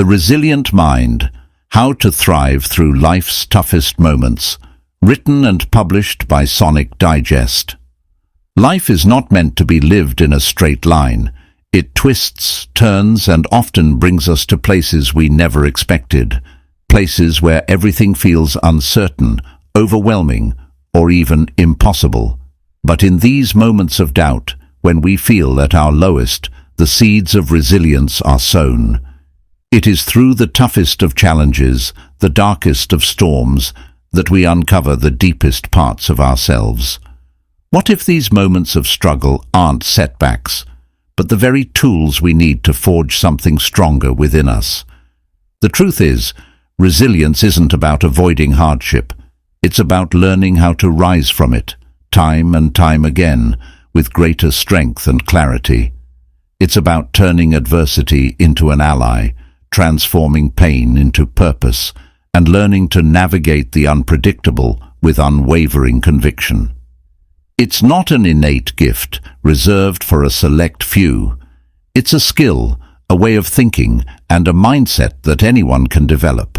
The Resilient Mind: How to Thrive Through Life's Toughest Moments, written and published by Sonic Digest. Life is not meant to be lived in a straight line. It twists, turns, and often brings us to places we never expected, places where everything feels uncertain, overwhelming, or even impossible. But in these moments of doubt, when we feel at our lowest, the seeds of resilience are sown. It is through the toughest of challenges, the darkest of storms, that we uncover the deepest parts of ourselves. What if these moments of struggle aren't setbacks, but the very tools we need to forge something stronger within us? The truth is, resilience isn't about avoiding hardship. It's about learning how to rise from it, time and time again, with greater strength and clarity. It's about turning adversity into an ally, transforming pain into purpose, and learning to navigate the unpredictable with unwavering conviction. It's not an innate gift reserved for a select few. It's a skill, a way of thinking, and a mindset that anyone can develop.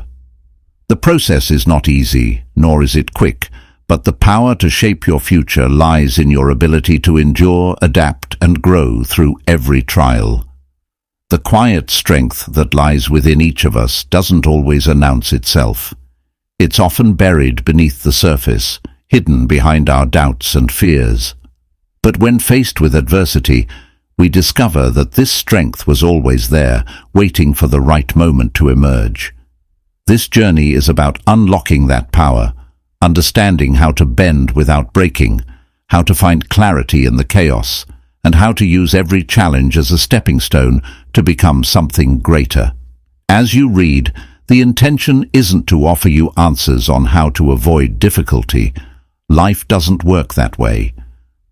The process is not easy, nor is it quick, but the power to shape your future lies in your ability to endure, adapt, and grow through every trial. The quiet strength that lies within each of us doesn't always announce itself. It's often buried beneath the surface, hidden behind our doubts and fears. But when faced with adversity, we discover that this strength was always there, waiting for the right moment to emerge. This journey is about unlocking that power, understanding how to bend without breaking, how to find clarity in the chaos, and how to use every challenge as a stepping stone to become something greater. As you read, the intention isn't to offer you answers on how to avoid difficulty. Life doesn't work that way.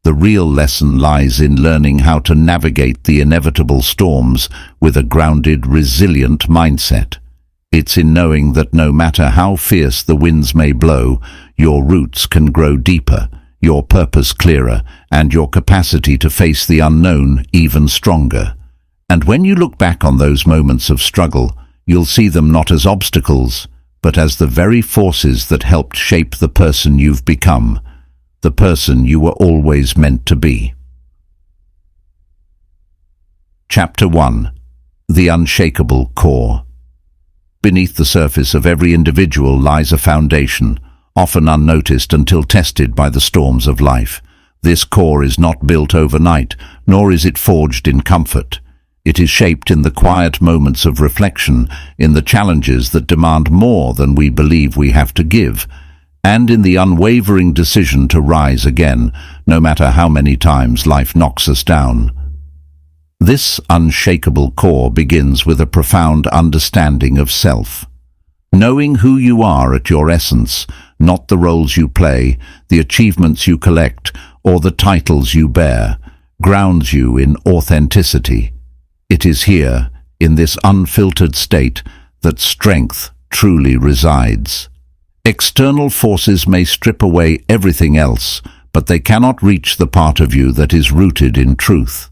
The real lesson lies in learning how to navigate the inevitable storms with a grounded, resilient mindset. It's in knowing that no matter how fierce the winds may blow, your roots can grow deeper, your purpose clearer, and your capacity to face the unknown even stronger. And when you look back on those moments of struggle, you'll see them not as obstacles, but as the very forces that helped shape the person you've become, the person you were always meant to be. Chapter 1: The Unshakable Core. Beneath the surface of every individual lies a foundation, often unnoticed until tested by the storms of life. This core is not built overnight, nor is it forged in comfort. It is shaped in the quiet moments of reflection, in the challenges that demand more than we believe we have to give, and in the unwavering decision to rise again, no matter how many times life knocks us down. This unshakable core begins with a profound understanding of self. Knowing who you are at your essence, not the roles you play, the achievements you collect, or the titles you bear, grounds you in authenticity. It is here, in this unfiltered state, that strength truly resides. External forces may strip away everything else, but they cannot reach the part of you that is rooted in truth.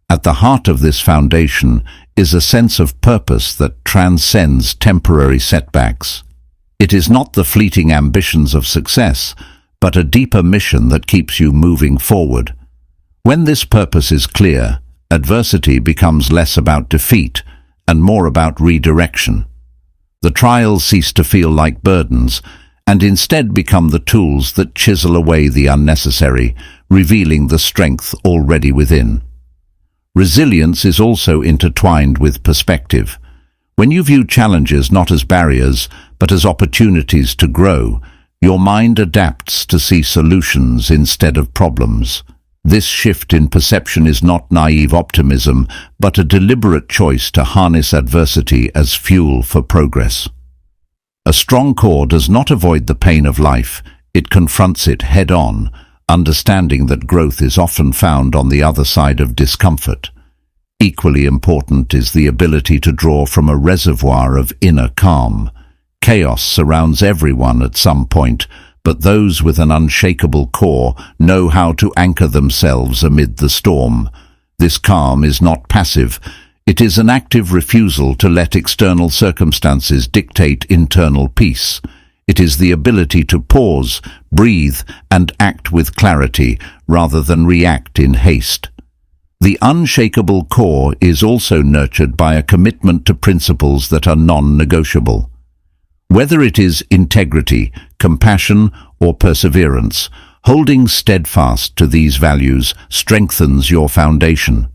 At the heart of this foundation is a sense of purpose that transcends temporary setbacks. It is not the fleeting ambitions of success, but a deeper mission that keeps you moving forward. When this purpose is clear, adversity becomes less about defeat and more about redirection. The trials cease to feel like burdens and instead become the tools that chisel away the unnecessary, revealing the strength already within. Resilience is also intertwined with perspective. When you view challenges not as barriers, but as opportunities to grow, your mind adapts to see solutions instead of problems. This shift in perception is not naive optimism, but a deliberate choice to harness adversity as fuel for progress. A strong core does not avoid the pain of life, it confronts it head-on, understanding that growth is often found on the other side of discomfort. Equally important is the ability to draw from a reservoir of inner calm. Chaos surrounds everyone at some point, but those with an unshakable core know how to anchor themselves amid the storm. This calm is not passive, It is an active refusal to let external circumstances dictate internal peace. It is the ability to pause, breathe, and act with clarity rather than react in haste. The unshakable core is also nurtured by a commitment to principles that are non-negotiable. Whether it is integrity, compassion, or perseverance, holding steadfast to these values strengthens your foundation.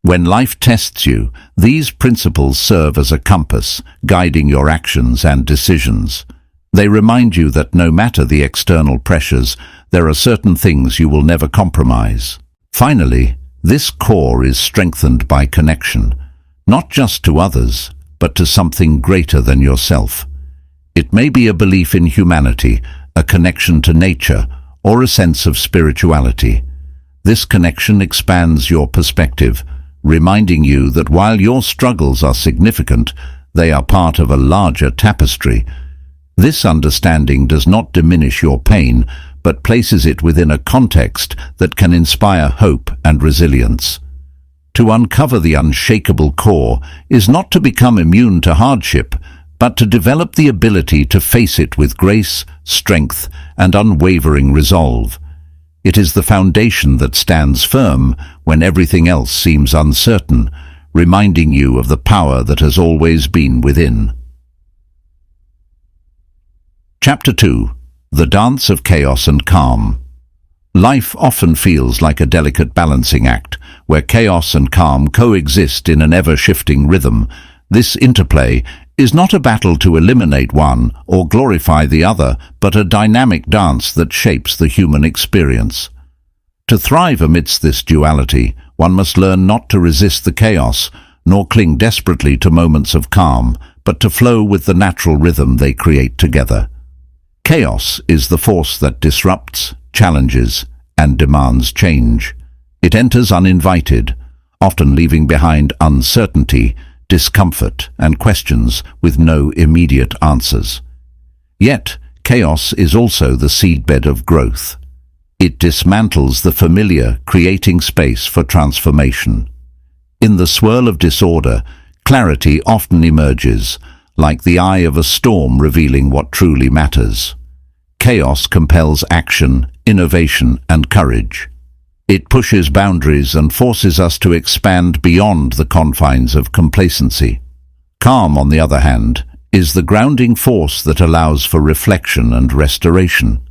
When life tests you, these principles serve as a compass, guiding your actions and decisions. They remind you that no matter the external pressures, there are certain things you will never compromise. Finally, this core is strengthened by connection, not just to others, but to something greater than yourself. It may be a belief in humanity, a connection to nature, or a sense of spirituality. This connection expands your perspective, reminding you that while your struggles are significant, they are part of a larger tapestry. This understanding does not diminish your pain, but places it within a context that can inspire hope and resilience. To uncover the unshakable core is not to become immune to hardship, but to develop the ability to face it with grace, strength, and unwavering resolve. It is the foundation that stands firm when everything else seems uncertain, reminding you of the power that has always been within. Chapter 2. The Dance of Chaos and Calm. Life often feels like a delicate balancing act, where chaos and calm coexist in an ever-shifting rhythm. This interplay is not a battle to eliminate one or glorify the other, but a dynamic dance that shapes the human experience. To thrive amidst this duality, one must learn not to resist the chaos, nor cling desperately to moments of calm, but to flow with the natural rhythm they create together. Chaos is the force that disrupts, challenges, and demands change. It enters uninvited, often leaving behind uncertainty, discomfort, and questions with no immediate answers. Yet, chaos is also the seedbed of growth. It dismantles the familiar, creating space for transformation. In the swirl of disorder, clarity often emerges, like the eye of a storm revealing what truly matters. Chaos compels action, innovation, and courage. It pushes boundaries and forces us to expand beyond the confines of complacency. Calm, on the other hand, is the grounding force that allows for reflection and restoration.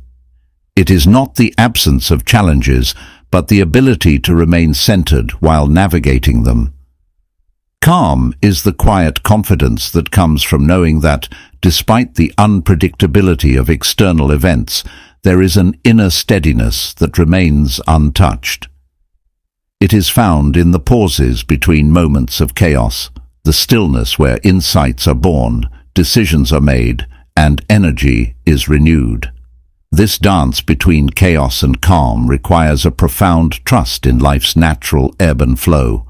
It is not the absence of challenges, but the ability to remain centered while navigating them. Calm is the quiet confidence that comes from knowing that, despite the unpredictability of external events, there is an inner steadiness that remains untouched. It is found in the pauses between moments of chaos, the stillness where insights are born, decisions are made, and energy is renewed. This dance between chaos and calm requires a profound trust in life's natural ebb and flow.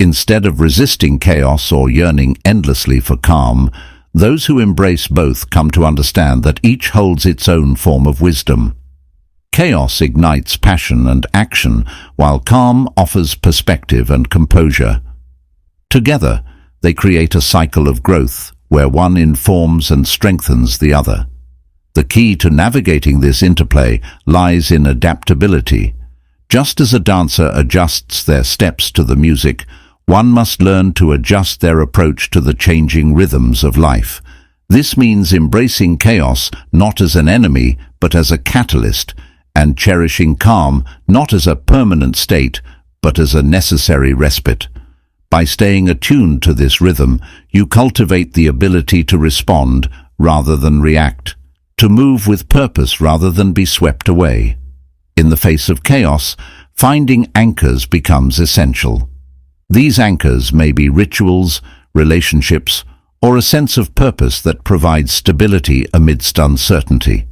Instead of resisting chaos or yearning endlessly for calm, those who embrace both come to understand that each holds its own form of wisdom. Chaos ignites passion and action, while calm offers perspective and composure. Together, they create a cycle of growth, where one informs and strengthens the other. The key to navigating this interplay lies in adaptability. Just as a dancer adjusts their steps to the music, one must learn to adjust their approach to the changing rhythms of life. This means embracing chaos not as an enemy, but as a catalyst, and cherishing calm not as a permanent state, but as a necessary respite. By staying attuned to this rhythm, you cultivate the ability to respond rather than react, to move with purpose rather than be swept away. In the face of chaos, finding anchors becomes essential. These anchors may be rituals, relationships, or a sense of purpose that provides stability amidst uncertainty.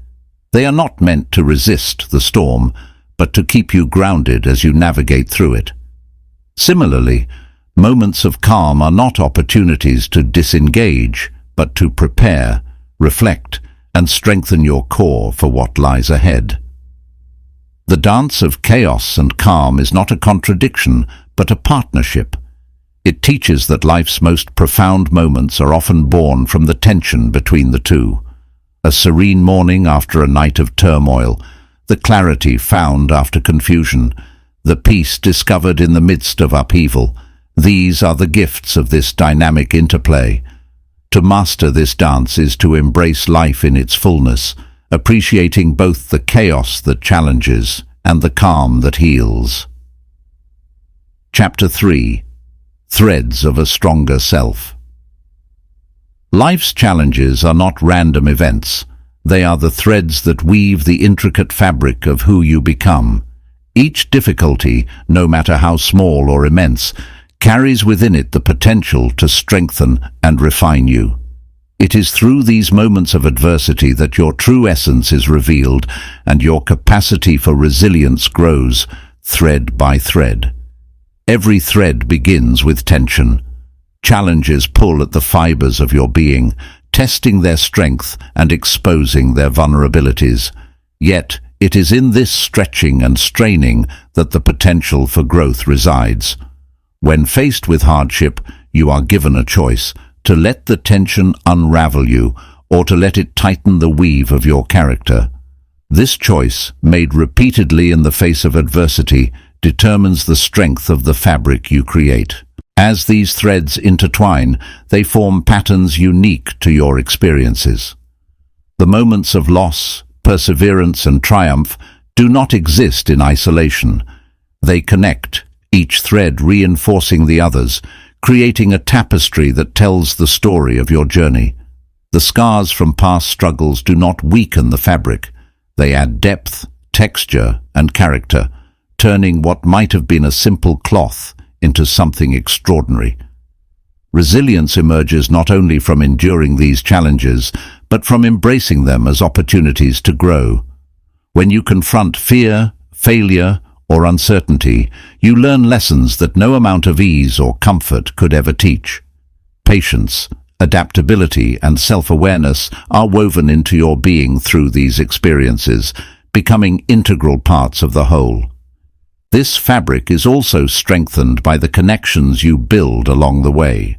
They are not meant to resist the storm, but to keep you grounded as you navigate through it. Similarly, moments of calm are not opportunities to disengage, but to prepare, reflect, and strengthen your core for what lies ahead. The dance of chaos and calm is not a contradiction, but a partnership. It teaches that life's most profound moments are often born from the tension between the two. A serene morning after a night of turmoil, the clarity found after confusion, the peace discovered in the midst of upheaval. These are the gifts of this dynamic interplay. To master this dance is to embrace life in its fullness, appreciating both the chaos that challenges and the calm that heals. Chapter 3. Threads of a Stronger Self. Life's challenges are not random events. They are the threads that weave the intricate fabric of who you become. Each difficulty, no matter how small or immense, carries within it the potential to strengthen and refine you. It is through these moments of adversity that your true essence is revealed and your capacity for resilience grows, thread by thread. Every thread begins with tension. Challenges pull at the fibers of your being, testing their strength and exposing their vulnerabilities. Yet, it is in this stretching and straining that the potential for growth resides. When faced with hardship, you are given a choice: to let the tension unravel you, or to let it tighten the weave of your character. This choice, made repeatedly in the face of adversity, determines the strength of the fabric you create. As these threads intertwine, they form patterns unique to your experiences. The moments of loss, perseverance, and triumph do not exist in isolation. They connect, each thread reinforcing the others, creating a tapestry that tells the story of your journey. The scars from past struggles do not weaken the fabric. They add depth, texture, and character, turning what might have been a simple cloth into something extraordinary. Resilience emerges not only from enduring these challenges, but from embracing them as opportunities to grow. When you confront fear, failure, or uncertainty, you learn lessons that no amount of ease or comfort could ever teach. Patience, adaptability, and self-awareness are woven into your being through these experiences, becoming integral parts of the whole. This fabric is also strengthened by the connections you build along the way.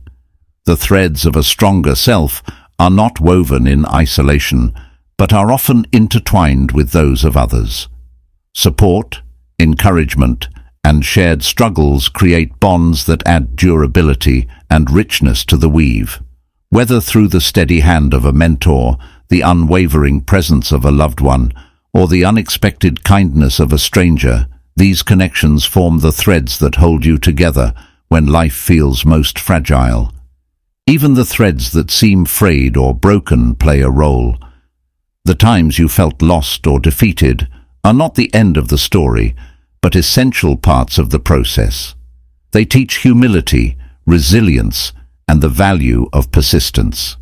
The threads of a stronger self are not woven in isolation, but are often intertwined with those of others. Support, encouragement, and shared struggles create bonds that add durability and richness to the weave. Whether through the steady hand of a mentor, the unwavering presence of a loved one, or the unexpected kindness of a stranger, these connections form the threads that hold you together when life feels most fragile. Even the threads that seem frayed or broken play a role. The times you felt lost or defeated are not the end of the story, but essential parts of the process. They teach humility, resilience, and the value of persistence.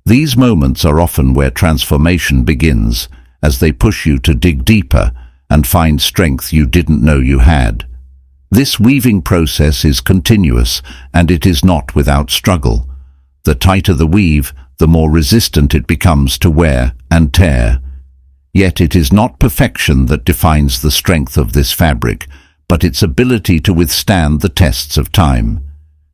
These moments are often where transformation begins, as they push you to dig deeper and find strength you didn't know you had. This weaving process is continuous, and it is not without struggle. The tighter the weave, the more resistant it becomes to wear and tear. Yet it is not perfection that defines the strength of this fabric, but its ability to withstand the tests of time.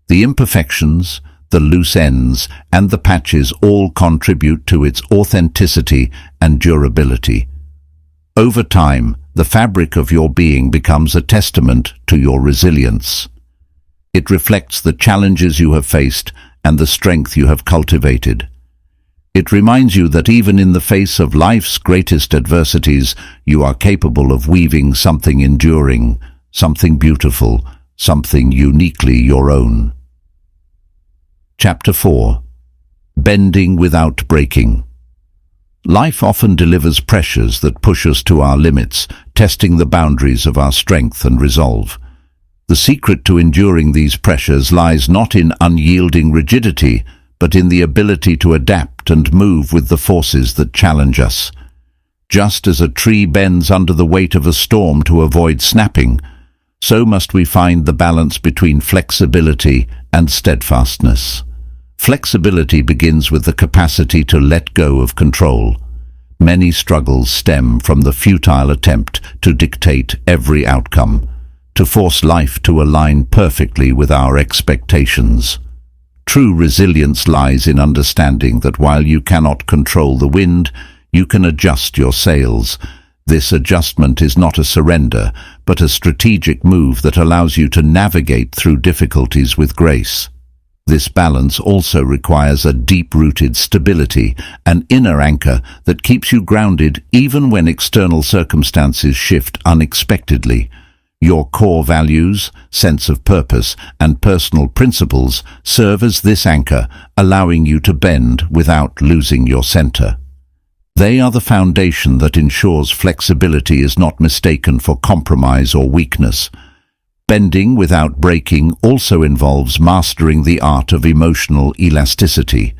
The imperfections, the loose ends, and the patches all contribute to its authenticity and durability. Over time, the fabric of your being becomes a testament to your resilience. It reflects the challenges you have faced and the strength you have cultivated. It reminds you that even in the face of life's greatest adversities, you are capable of weaving something enduring, something beautiful, something uniquely your own. Chapter 4. Bending without breaking. Life often delivers pressures that push us to our limits, testing the boundaries of our strength and resolve. The secret to enduring these pressures lies not in unyielding rigidity, but in the ability to adapt and move with the forces that challenge us. Just as a tree bends under the weight of a storm to avoid snapping, so must we find the balance between flexibility and steadfastness. Flexibility begins with the capacity to let go of control. Many struggles stem from the futile attempt to dictate every outcome, to force life to align perfectly with our expectations. True resilience lies in understanding that while you cannot control the wind, you can adjust your sails. This adjustment is not a surrender, but a strategic move that allows you to navigate through difficulties with grace. This balance also requires a deep-rooted stability, an inner anchor that keeps you grounded even when external circumstances shift unexpectedly. Your core values, sense of purpose, and personal principles serve as this anchor, allowing you to bend without losing your center. They are the foundation that ensures flexibility is not mistaken for compromise or weakness. Bending without breaking also involves mastering the art of emotional elasticity.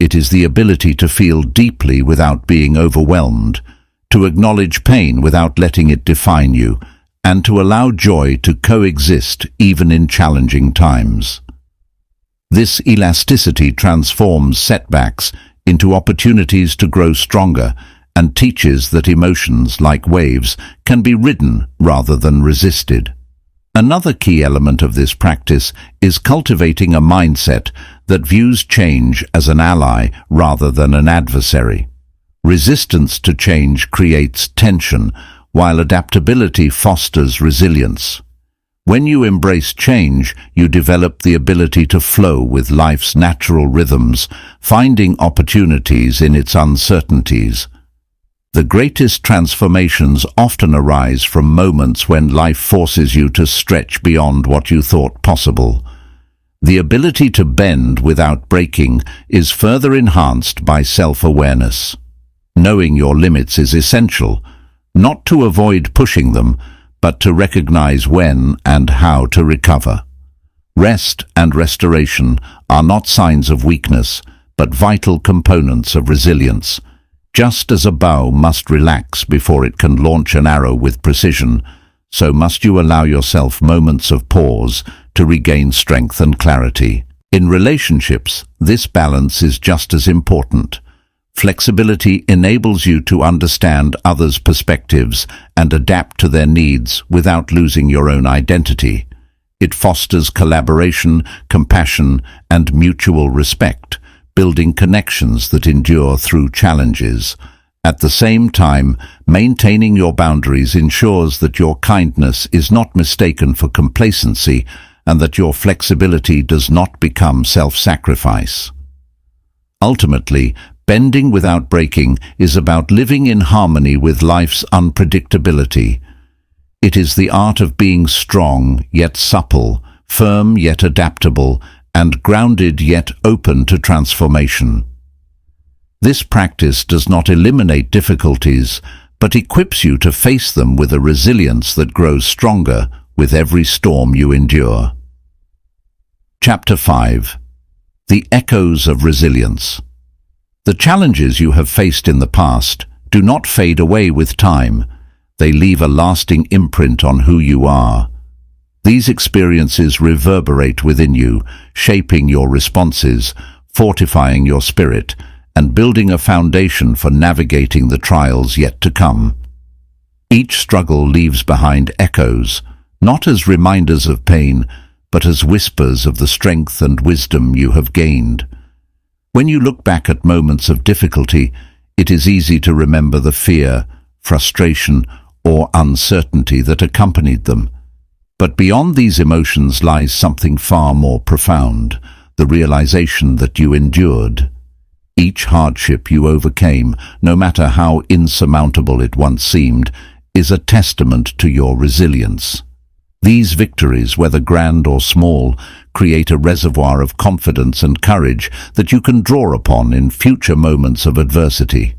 It is the ability to feel deeply without being overwhelmed, to acknowledge pain without letting it define you, and to allow joy to coexist even in challenging times. This elasticity transforms setbacks into opportunities to grow stronger and teaches that emotions, like waves, can be ridden rather than resisted. Another key element of this practice is cultivating a mindset that views change as an ally rather than an adversary. Resistance to change creates tension, while adaptability fosters resilience. When you embrace change, you develop the ability to flow with life's natural rhythms, finding opportunities in its uncertainties. The greatest transformations often arise from moments when life forces you to stretch beyond what you thought possible. The ability to bend without breaking is further enhanced by self-awareness. Knowing your limits is essential, not to avoid pushing them, but to recognize when and how to recover. Rest and restoration are not signs of weakness, but vital components of resilience. Just as a bow must relax before it can launch an arrow with precision, so must you allow yourself moments of pause to regain strength and clarity. In relationships, this balance is just as important. Flexibility enables you to understand others' perspectives and adapt to their needs without losing your own identity. It fosters collaboration, compassion, and mutual respect, building connections that endure through challenges. At the same time, maintaining your boundaries ensures that your kindness is not mistaken for complacency and that your flexibility does not become self-sacrifice. Ultimately, bending without breaking is about living in harmony with life's unpredictability. It is the art of being strong yet supple, firm yet adaptable, and grounded yet open to transformation. This practice does not eliminate difficulties, but equips you to face them with a resilience that grows stronger with every storm you endure. Chapter 5. The Echoes of Resilience. The challenges you have faced in the past do not fade away with time. They leave a lasting imprint on who you are. These experiences reverberate within you, shaping your responses, fortifying your spirit, and building a foundation for navigating the trials yet to come. Each struggle leaves behind echoes, not as reminders of pain, but as whispers of the strength and wisdom you have gained. When you look back at moments of difficulty, it is easy to remember the fear, frustration, or uncertainty that accompanied them. But beyond these emotions lies something far more profound, the realization that you endured. Each hardship you overcame, no matter how insurmountable it once seemed, is a testament to your resilience. These victories, whether grand or small, create a reservoir of confidence and courage that you can draw upon in future moments of adversity.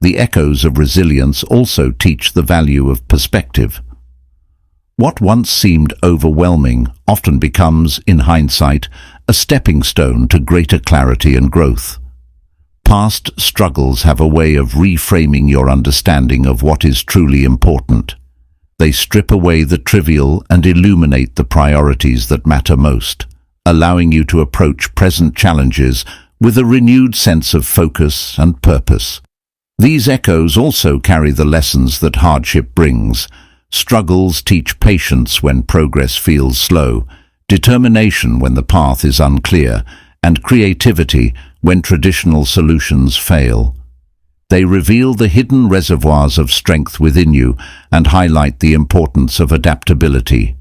The echoes of resilience also teach the value of perspective. What once seemed overwhelming often becomes, in hindsight, a stepping stone to greater clarity and growth. Past struggles have a way of reframing your understanding of what is truly important. They strip away the trivial and illuminate the priorities that matter most, allowing you to approach present challenges with a renewed sense of focus and purpose. These echoes also carry the lessons that hardship brings, Struggles teach patience when progress feels slow, determination when the path is unclear, and creativity when traditional solutions fail. They reveal the hidden reservoirs of strength within you and highlight the importance of adaptability.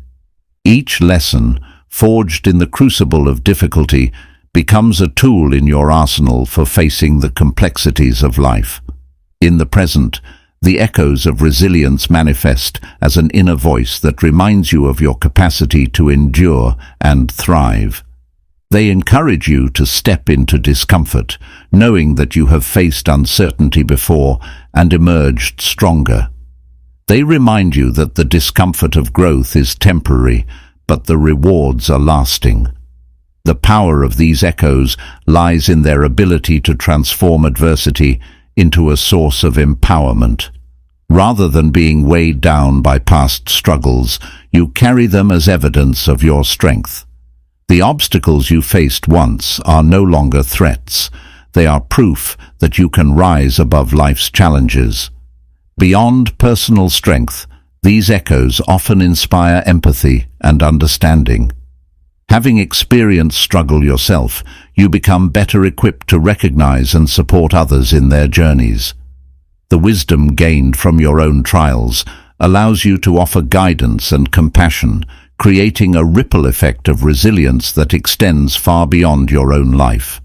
Each lesson, forged in the crucible of difficulty, becomes a tool in your arsenal for facing the complexities of life. In the present, the echoes of resilience manifest as an inner voice that reminds you of your capacity to endure and thrive. They encourage you to step into discomfort, knowing that you have faced uncertainty before and emerged stronger. They remind you that the discomfort of growth is temporary, but the rewards are lasting. The power of these echoes lies in their ability to transform adversity into a source of empowerment. Rather than being weighed down by past struggles, you carry them as evidence of your strength. The obstacles you faced once are no longer threats. They are proof that you can rise above life's challenges. Beyond personal strength, these echoes often inspire empathy and understanding. Having experienced struggle yourself, you become better equipped to recognize and support others in their journeys. The wisdom gained from your own trials allows you to offer guidance and compassion, creating a ripple effect of resilience that extends far beyond your own life.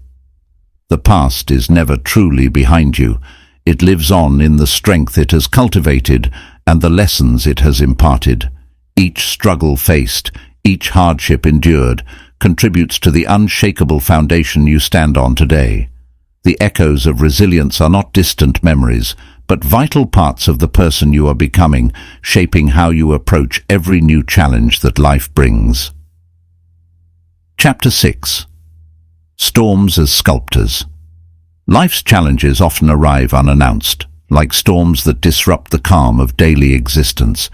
The past is never truly behind you. It lives on in the strength it has cultivated and the lessons it has imparted. Each struggle faced, each hardship endured, contributes to the unshakable foundation you stand on today. The echoes of resilience are not distant memories, but vital parts of the person you are becoming, shaping how you approach every new challenge that life brings. Chapter 6. Storms as Sculptors. Life's challenges often arrive unannounced, like storms that disrupt the calm of daily existence.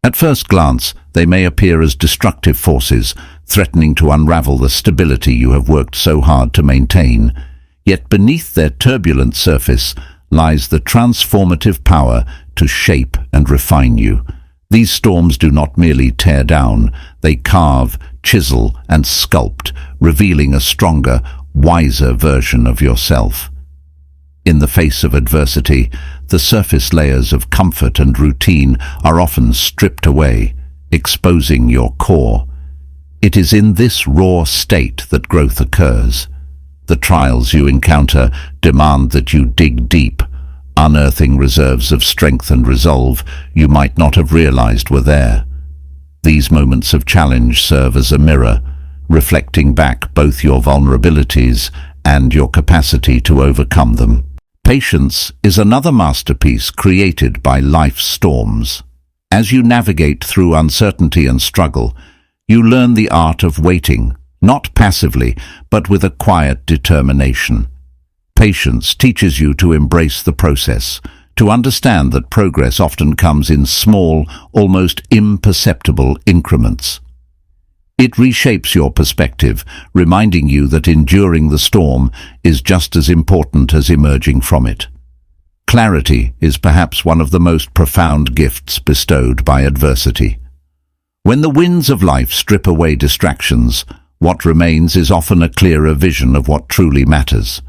At first glance, they may appear as destructive forces, threatening to unravel the stability you have worked so hard to maintain. Yet beneath their turbulent surface lies the transformative power to shape and refine you. These storms do not merely tear down, they carve, chisel, and sculpt, revealing a stronger, wiser version of yourself. In the face of adversity, the surface layers of comfort and routine are often stripped away, exposing your core. It is in this raw state that growth occurs. The trials you encounter demand that you dig deep, unearthing reserves of strength and resolve you might not have realized were there. These moments of challenge serve as a mirror, reflecting back both your vulnerabilities and your capacity to overcome them. Patience is another masterpiece created by life's storms. As you navigate through uncertainty and struggle, you learn the art of waiting, not passively, but with a quiet determination. Patience teaches you to embrace the process, to understand that progress often comes in small, almost imperceptible increments. It reshapes your perspective, reminding you that enduring the storm is just as important as emerging from it. Clarity is perhaps one of the most profound gifts bestowed by adversity. When the winds of life strip away distractions, what remains is often a clearer vision of what truly matters.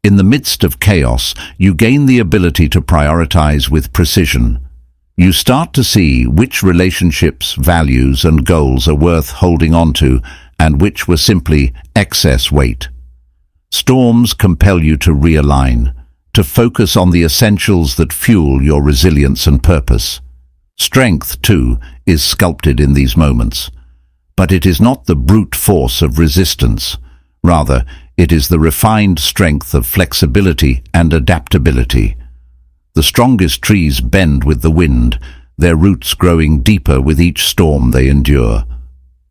In the midst of chaos, you gain the ability to prioritize with precision. You start to see which relationships, values, and goals are worth holding on to, and which were simply excess weight. Storms compel you to realign, to focus on the essentials that fuel your resilience and purpose. Strength, too, is sculpted in these moments. But it is not the brute force of resistance. Rather, it is the refined strength of flexibility and adaptability. The strongest trees bend with the wind, their roots growing deeper with each storm they endure.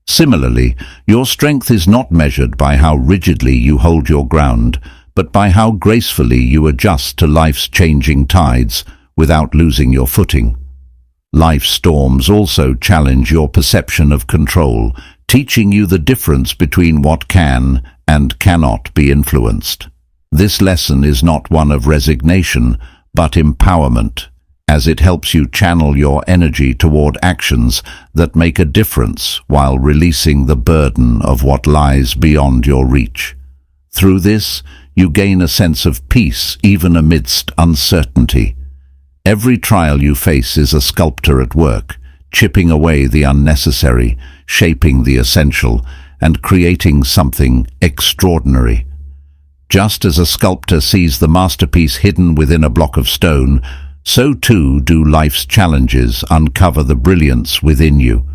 Similarly, your strength is not measured by how rigidly you hold your ground, but by how gracefully you adjust to life's changing tides without losing your footing. Life's storms also challenge your perception of control, teaching you the difference between what can and cannot be influenced. This lesson is not one of resignation, but empowerment. as it helps you channel your energy toward actions that make a difference while releasing the burden of what lies beyond your reach. Through this, you gain a sense of peace even amidst uncertainty. Every trial you face is a sculptor at work, chipping away the unnecessary, shaping the essential, and creating something extraordinary. Just as a sculptor sees the masterpiece hidden within a block of stone, so too do life's challenges uncover the brilliance within you.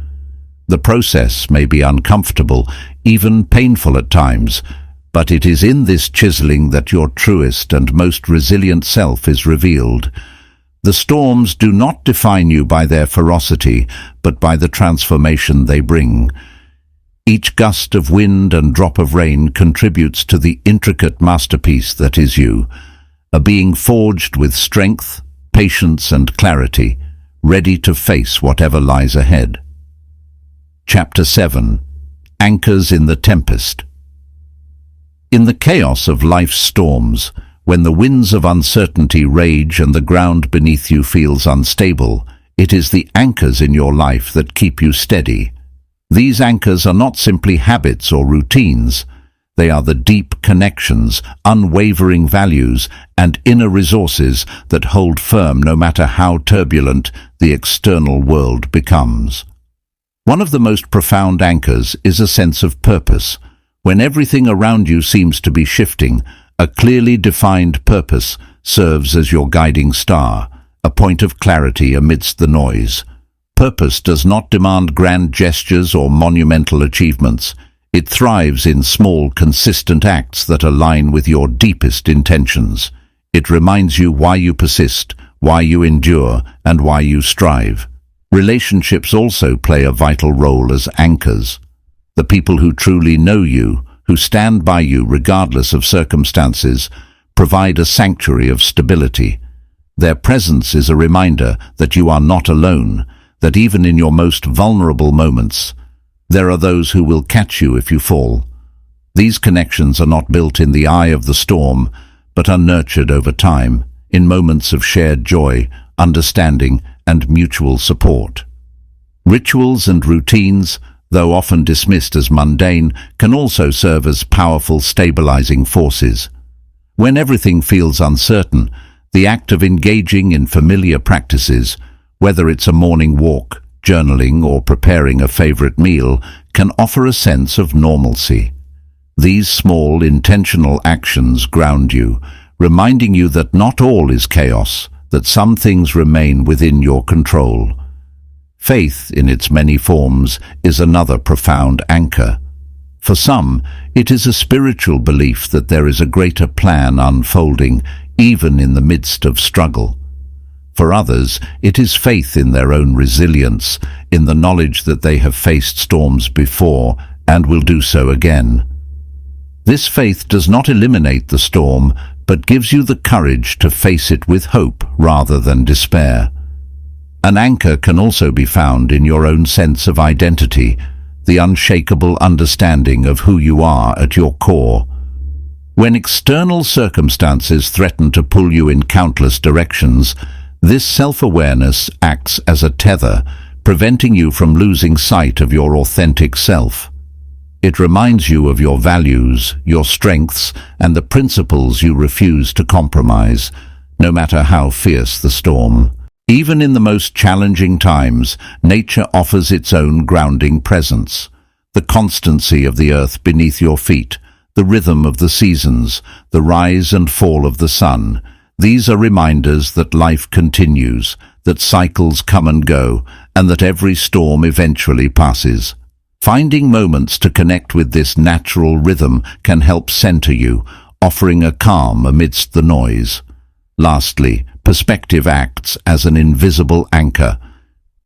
The process may be uncomfortable, even painful at times, but it is in this chiseling that your truest and most resilient self is revealed. The storms do not define you by their ferocity, but by the transformation they bring. Each gust of wind and drop of rain contributes to the intricate masterpiece that is you, a being forged with strength, patience and clarity, ready to face whatever lies ahead. Chapter 7. Anchors in the Tempest. In the chaos of life's storms, when the winds of uncertainty rage and the ground beneath you feels unstable, it is the anchors in your life that keep you steady. These anchors are not simply habits or routines. They are the deep connections, unwavering values, and inner resources that hold firm no matter how turbulent the external world becomes. One of the most profound anchors is a sense of purpose. When everything around you seems to be shifting, a clearly defined purpose serves as your guiding star, a point of clarity amidst the noise. Purpose does not demand grand gestures or monumental achievements. It thrives in small, consistent acts that align with your deepest intentions. It reminds you why you persist, why you endure, and why you strive. Relationships also play a vital role as anchors. The people who truly know you, who stand by you regardless of circumstances, provide a sanctuary of stability. Their presence is a reminder that you are not alone, that even in your most vulnerable moments, there are those who will catch you if you fall. These connections are not built in the eye of the storm, but are nurtured over time, in moments of shared joy, understanding, and mutual support. Rituals and routines, though often dismissed as mundane, can also serve as powerful stabilizing forces. When everything feels uncertain, the act of engaging in familiar practices, whether it's a morning walk, journaling, or preparing a favorite meal, can offer a sense of normalcy. These small, intentional actions ground you, reminding you that not all is chaos, that some things remain within your control. Faith, in its many forms, is another profound anchor. For some, it is a spiritual belief that there is a greater plan unfolding, even in the midst of struggle. For others, it is faith in their own resilience, in the knowledge that they have faced storms before and will do so again. This faith does not eliminate the storm, but gives you the courage to face it with hope rather than despair. An anchor can also be found in your own sense of identity, the unshakable understanding of who you are at your core. When external circumstances threaten to pull you in countless directions, this self-awareness acts as a tether, preventing you from losing sight of your authentic self. It reminds you of your values, your strengths, and the principles you refuse to compromise, no matter how fierce the storm. Even in the most challenging times, nature offers its own grounding presence. The constancy of the earth beneath your feet, the rhythm of the seasons, the rise and fall of the sun. These are reminders that life continues, that cycles come and go, and that every storm eventually passes. Finding moments to connect with this natural rhythm can help center you, offering a calm amidst the noise. Lastly, perspective acts as an invisible anchor.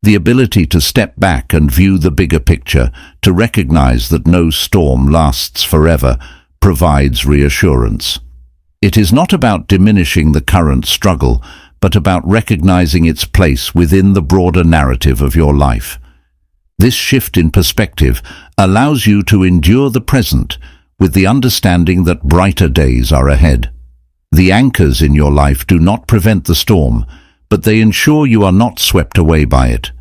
The ability to step back and view the bigger picture, to recognize that no storm lasts forever, provides reassurance. It is not about diminishing the current struggle, but about recognizing its place within the broader narrative of your life. This shift in perspective allows you to endure the present with the understanding that brighter days are ahead. The anchors in your life do not prevent the storm, but they ensure you are not swept away by it.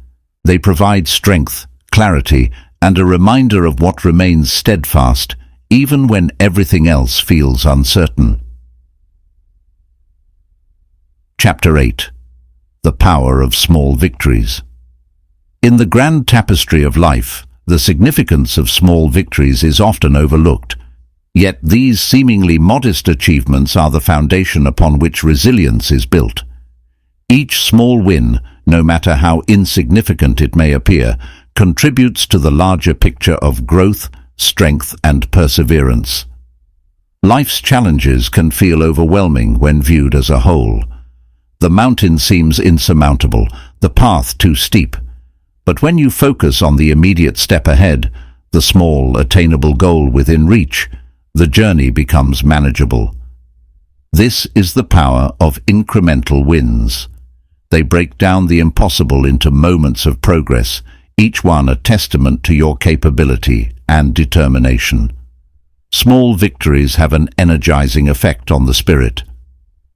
They provide strength, clarity, and a reminder of what remains steadfast, even when everything else feels uncertain. Chapter 8. The Power of Small Victories. In the grand tapestry of life, the significance of small victories is often overlooked. Yet these seemingly modest achievements are the foundation upon which resilience is built. Each small win, no matter how insignificant it may appear, contributes to the larger picture of growth, strength, and perseverance. Life's challenges can feel overwhelming when viewed as a whole. The mountain seems insurmountable, the path too steep. But when you focus on the immediate step ahead, the small, attainable goal within reach, the journey becomes manageable. This is the power of incremental wins. They break down the impossible into moments of progress, each one a testament to your capability and determination. Small victories have an energizing effect on the spirit.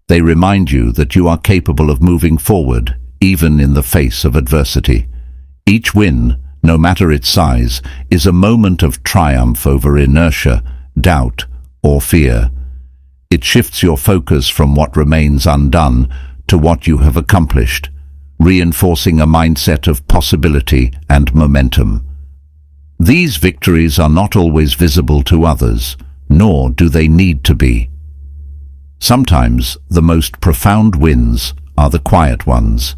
They remind you that you are capable of moving forward, even in the face of adversity. Each win, no matter its size, is a moment of triumph over inertia, doubt, or fear. It shifts your focus from what remains undone to what you have accomplished, reinforcing a mindset of possibility and momentum. These victories are not always visible to others, nor do they need to be. Sometimes the most profound wins are the quiet ones.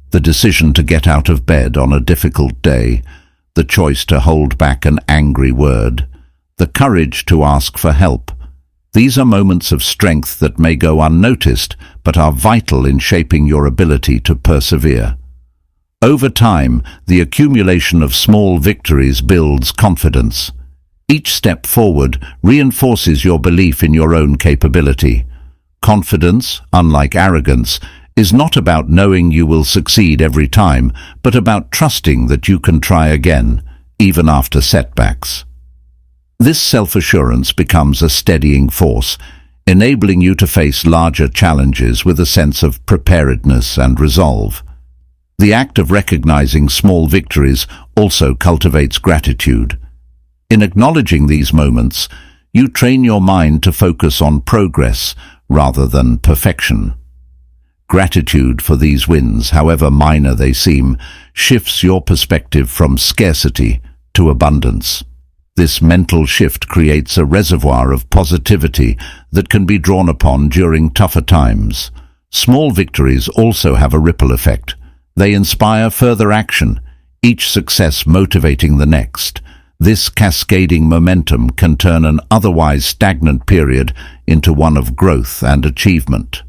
The decision to get out of bed on a difficult day, the choice to hold back an angry word, the courage to ask for help. These are moments of strength that may go unnoticed, but are vital in shaping your ability to persevere. Over time, the accumulation of small victories builds confidence. Each step forward reinforces your belief in your own capability. Confidence, unlike arrogance, is not about knowing you will succeed every time, but about trusting that you can try again, even after setbacks. This self-assurance becomes a steadying force, enabling you to face larger challenges with a sense of preparedness and resolve. The act of recognizing small victories also cultivates gratitude. In acknowledging these moments, you train your mind to focus on progress rather than perfection. Gratitude for these wins, however minor they seem, shifts your perspective from scarcity to abundance. This mental shift creates a reservoir of positivity that can be drawn upon during tougher times. Small victories also have a ripple effect. They inspire further action, each success motivating the next. This cascading momentum can turn an otherwise stagnant period into one of growth and achievement.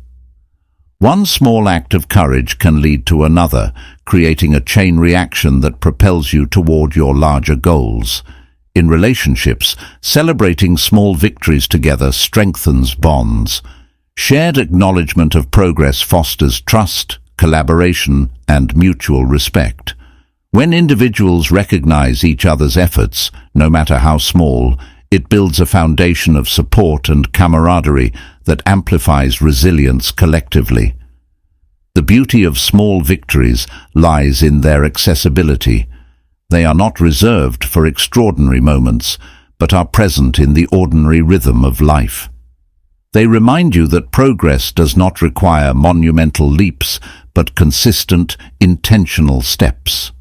One small act of courage can lead to another, creating a chain reaction that propels you toward your larger goals. In relationships, celebrating small victories together strengthens bonds. Shared acknowledgement of progress fosters trust, collaboration, and mutual respect. When individuals recognize each other's efforts, no matter how small, it builds a foundation of support and camaraderie that amplifies resilience collectively. The beauty of small victories lies in their accessibility. They are not reserved for extraordinary moments, but are present in the ordinary rhythm of life. They remind you that progress does not require monumental leaps, but consistent, intentional steps.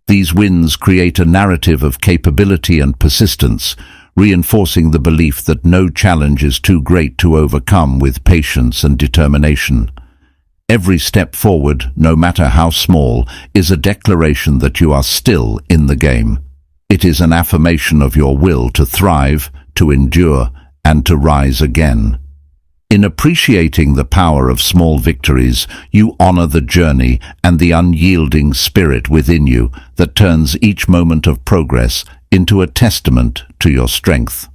These wins create a narrative of capability and persistence, reinforcing the belief that no challenge is too great to overcome with patience and determination. Every step forward, no matter how small, is a declaration that you are still in the game. It is an affirmation of your will to thrive, to endure, and to rise again. In appreciating the power of small victories, you honor the journey and the unyielding spirit within you that turns each moment of progress into a testament to your strength.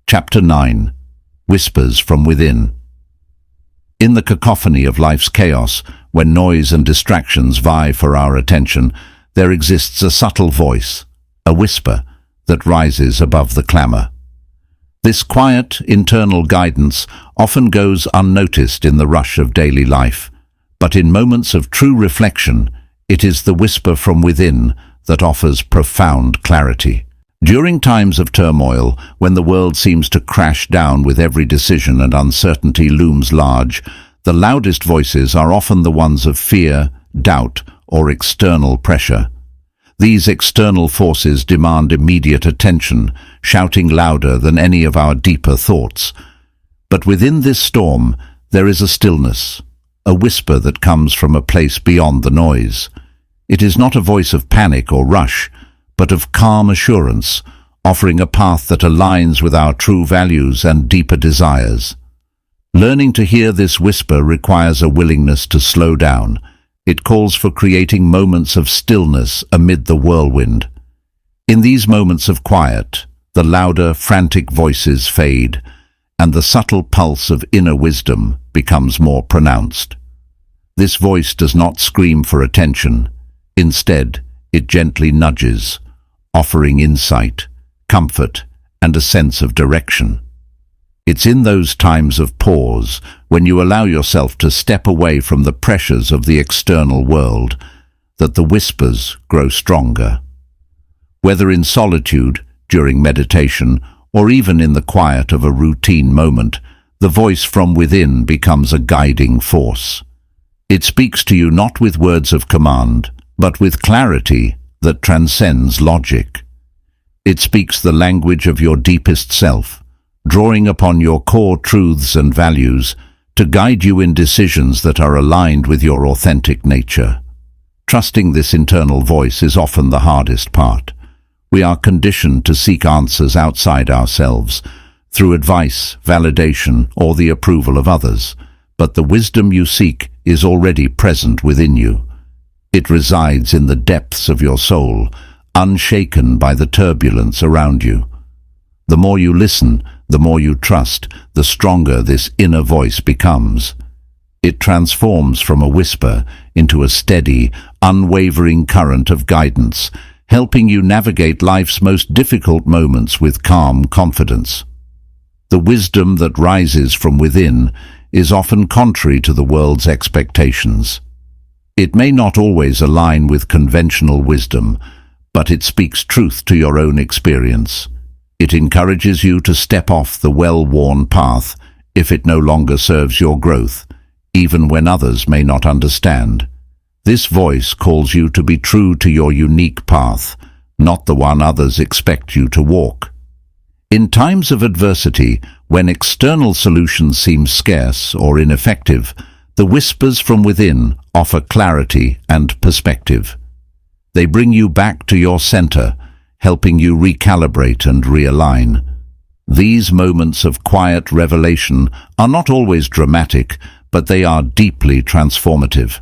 Chapter 9. Whispers from Within. In the cacophony of life's chaos, when noise and distractions vie for our attention, there exists a subtle voice, a whisper, that rises above the clamor. This quiet, internal guidance often goes unnoticed in the rush of daily life, but in moments of true reflection, it is the whisper from within that offers profound clarity. During times of turmoil, when the world seems to crash down with every decision and uncertainty looms large, the loudest voices are often the ones of fear, doubt, or external pressure. These external forces demand immediate attention, shouting louder than any of our deeper thoughts. But within this storm, there is a stillness, a whisper that comes from a place beyond the noise. It is not a voice of panic or rush, but of calm assurance, offering a path that aligns with our true values and deeper desires. Learning to hear this whisper requires a willingness to slow down. It calls for creating moments of stillness amid the whirlwind. In these moments of quiet, the louder, frantic voices fade, and the subtle pulse of inner wisdom becomes more pronounced. This voice does not scream for attention. Instead, it gently nudges, offering insight, comfort, and a sense of direction. It's in those times of pause, when you allow yourself to step away from the pressures of the external world, that the whispers grow stronger. Whether in solitude, during meditation, or even in the quiet of a routine moment, the voice from within becomes a guiding force. It speaks to you not with words of command, but with clarity that transcends logic. It speaks the language of your deepest self, drawing upon your core truths and values to guide you in decisions that are aligned with your authentic nature. Trusting this internal voice is often the hardest part. We are conditioned to seek answers outside ourselves, through advice, validation, or the approval of others. But the wisdom you seek is already present within you. It resides in the depths of your soul, unshaken by the turbulence around you. The more you listen, the more you trust, the stronger this inner voice becomes. It transforms from a whisper into a steady, unwavering current of guidance, helping you navigate life's most difficult moments with calm confidence. The wisdom that rises from within is often contrary to the world's expectations. It may not always align with conventional wisdom, but it speaks truth to your own experience. It encourages you to step off the well-worn path if it no longer serves your growth, even when others may not understand. This voice calls you to be true to your unique path, not the one others expect you to walk. In times of adversity, when external solutions seem scarce or ineffective, the whispers from within offer clarity and perspective. They bring you back to your center, helping you recalibrate and realign. These moments of quiet revelation are not always dramatic, but they are deeply transformative.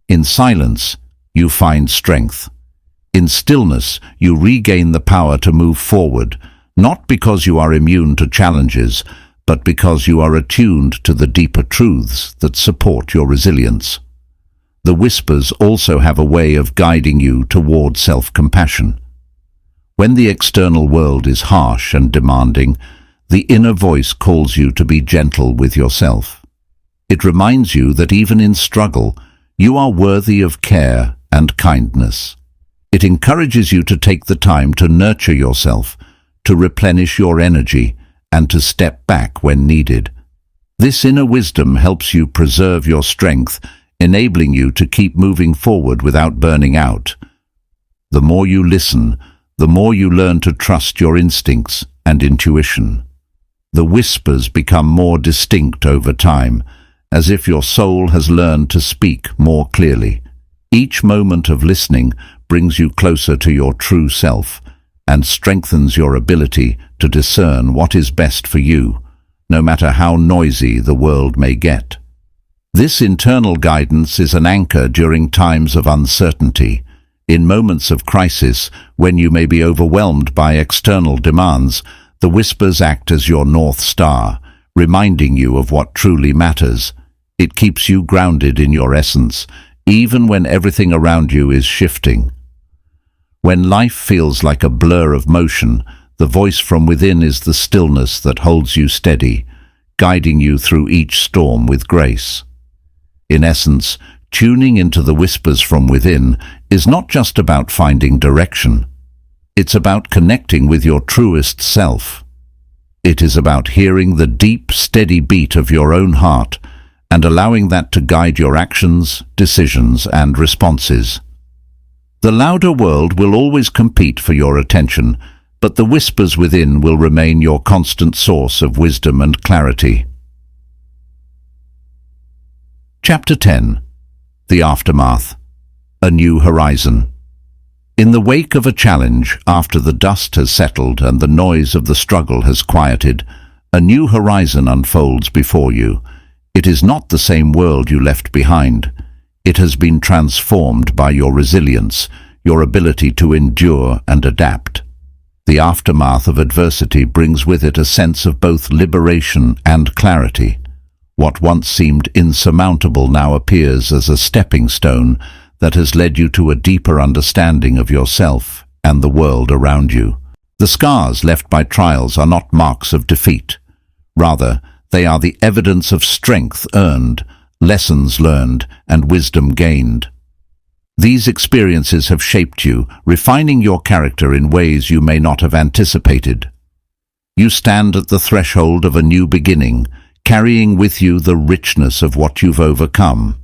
In silence, you find strength. In stillness, you regain the power to move forward, not because you are immune to challenges, but because you are attuned to the deeper truths that support your resilience. The whispers also have a way of guiding you toward self-compassion. When the external world is harsh and demanding, the inner voice calls you to be gentle with yourself. It reminds you that even in struggle, you are worthy of care and kindness. It encourages you to take the time to nurture yourself, to replenish your energy, and to step back when needed. This inner wisdom helps you preserve your strength, enabling you to keep moving forward without burning out. The more you listen, the more you learn to trust your instincts and intuition. The whispers become more distinct over time, as if your soul has learned to speak more clearly. Each moment of listening brings you closer to your true self and strengthens your ability to discern what is best for you, no matter how noisy the world may get. This internal guidance is an anchor during times of uncertainty. In moments of crisis, when you may be overwhelmed by external demands, the whispers act as your North Star, reminding you of what truly matters. It keeps you grounded in your essence, even when everything around you is shifting. When life feels like a blur of motion, the voice from within is the stillness that holds you steady, guiding you through each storm with grace. In essence, tuning into the whispers from within is not just about finding direction. It's about connecting with your truest self. It is about hearing the deep, steady beat of your own heart and allowing that to guide your actions, decisions, and responses. The louder world will always compete for your attention, but the whispers within will remain your constant source of wisdom and clarity. Chapter 10. The Aftermath. A New Horizon. In the wake of a challenge, after the dust has settled and the noise of the struggle has quieted, a new horizon unfolds before you. It is not the same world you left behind. It has been transformed by your resilience, your ability to endure and adapt. The aftermath of adversity brings with it a sense of both liberation and clarity. What once seemed insurmountable now appears as a stepping stone that has led you to a deeper understanding of yourself and the world around you. The scars left by trials are not marks of defeat. Rather, they are the evidence of strength earned, lessons learned, and wisdom gained. These experiences have shaped you, refining your character in ways you may not have anticipated. You stand at the threshold of a new beginning, carrying with you the richness of what you've overcome.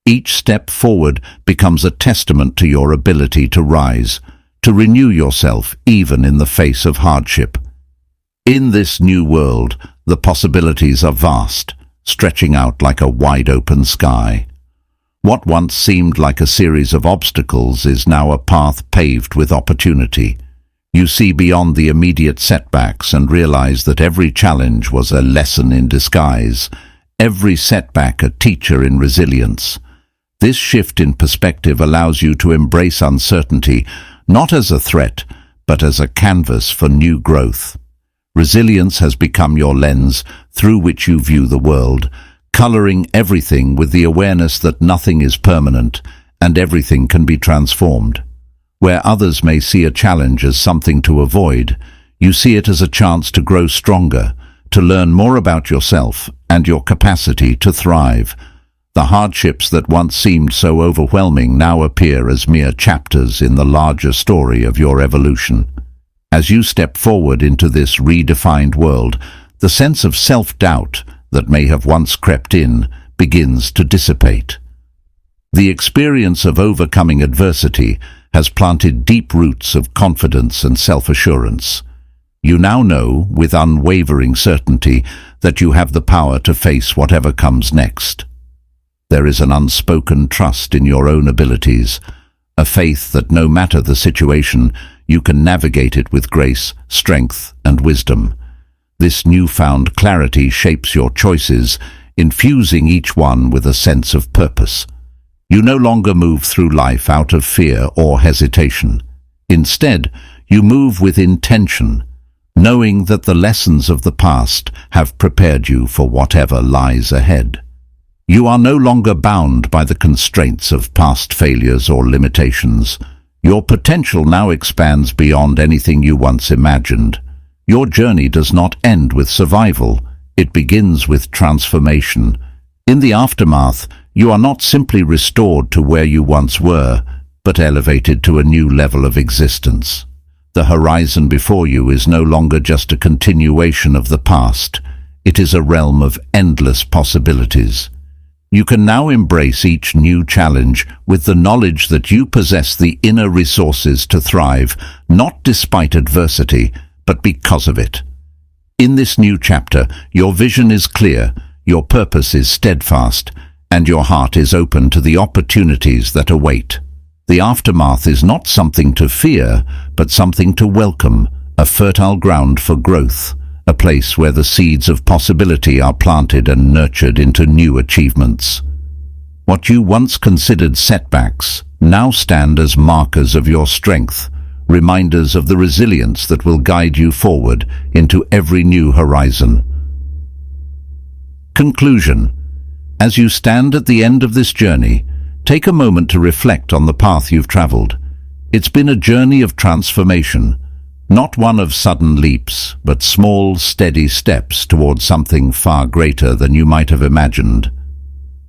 Each step forward becomes a testament to your ability to rise, to renew yourself even in the face of hardship. In this new world, the possibilities are vast, stretching out like a wide-open sky. What once seemed like a series of obstacles is now a path paved with opportunity. You see beyond the immediate setbacks and realize that every challenge was a lesson in disguise, every setback a teacher in resilience. This shift in perspective allows you to embrace uncertainty, not as a threat, but as a canvas for new growth. Resilience has become your lens through which you view the world, coloring everything with the awareness that nothing is permanent and everything can be transformed. Where others may see a challenge as something to avoid, you see it as a chance to grow stronger, to learn more about yourself and your capacity to thrive. The hardships that once seemed so overwhelming now appear as mere chapters in the larger story of your evolution. As you step forward into this redefined world, the sense of self-doubt that may have once crept in begins to dissipate. The experience of overcoming adversity has planted deep roots of confidence and self-assurance. You now know, with unwavering certainty, that you have the power to face whatever comes next. There is an unspoken trust in your own abilities, a faith that no matter the situation, you can navigate it with grace, strength, and wisdom. This newfound clarity shapes your choices, infusing each one with a sense of purpose. You no longer move through life out of fear or hesitation. Instead, you move with intention, knowing that the lessons of the past have prepared you for whatever lies ahead. You are no longer bound by the constraints of past failures or limitations. Your potential now expands beyond anything you once imagined. Your journey does not end with survival. It begins with transformation. In the aftermath, you are not simply restored to where you once were, but elevated to a new level of existence. The horizon before you is no longer just a continuation of the past. It is a realm of endless possibilities. You can now embrace each new challenge with the knowledge that you possess the inner resources to thrive, not despite adversity, but because of it. In this new chapter, your vision is clear, your purpose is steadfast, and your heart is open to the opportunities that await. The aftermath is not something to fear, but something to welcome, a fertile ground for growth, a place where the seeds of possibility are planted and nurtured into new achievements. What you once considered setbacks now stand as markers of your strength, reminders of the resilience that will guide you forward into every new horizon. Conclusion. As you stand at the end of this journey, take a moment to reflect on the path you've traveled. It's been a journey of transformation, Not one of sudden leaps, but small, steady steps towards something far greater than you might have imagined.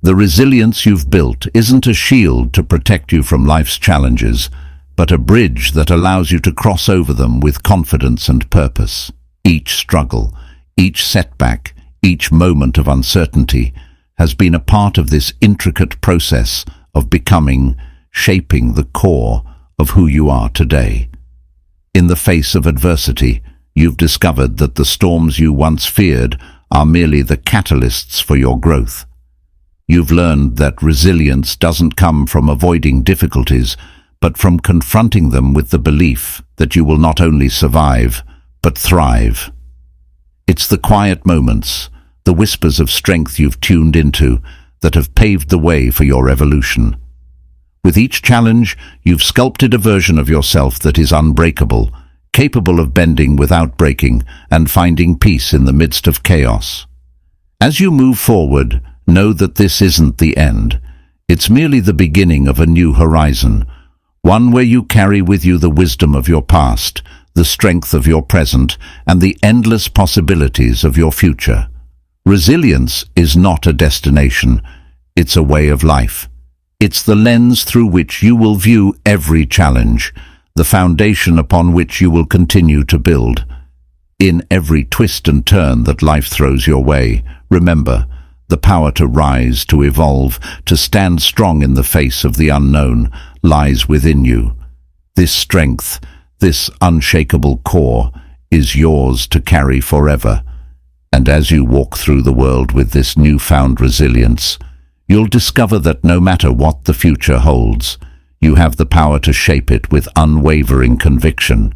The resilience you've built isn't a shield to protect you from life's challenges, but a bridge that allows you to cross over them with confidence and purpose. Each struggle, each setback, each moment of uncertainty has been a part of this intricate process of becoming, shaping the core of who you are today. In the face of adversity, you've discovered that the storms you once feared are merely the catalysts for your growth. You've learned that resilience doesn't come from avoiding difficulties, but from confronting them with the belief that you will not only survive, but thrive. It's the quiet moments, the whispers of strength you've tuned into, that have paved the way for your evolution. With each challenge, you've sculpted a version of yourself that is unbreakable, capable of bending without breaking and finding peace in the midst of chaos. As you move forward, know that this isn't the end. It's merely the beginning of a new horizon, one where you carry with you the wisdom of your past, the strength of your present, and the endless possibilities of your future. Resilience is not a destination, it's a way of life. It's the lens through which you will view every challenge, the foundation upon which you will continue to build. In every twist and turn that life throws your way, remember, the power to rise, to evolve, to stand strong in the face of the unknown lies within you. This strength, this unshakable core, is yours to carry forever. And as you walk through the world with this newfound resilience, you'll discover that no matter what the future holds, you have the power to shape it with unwavering conviction.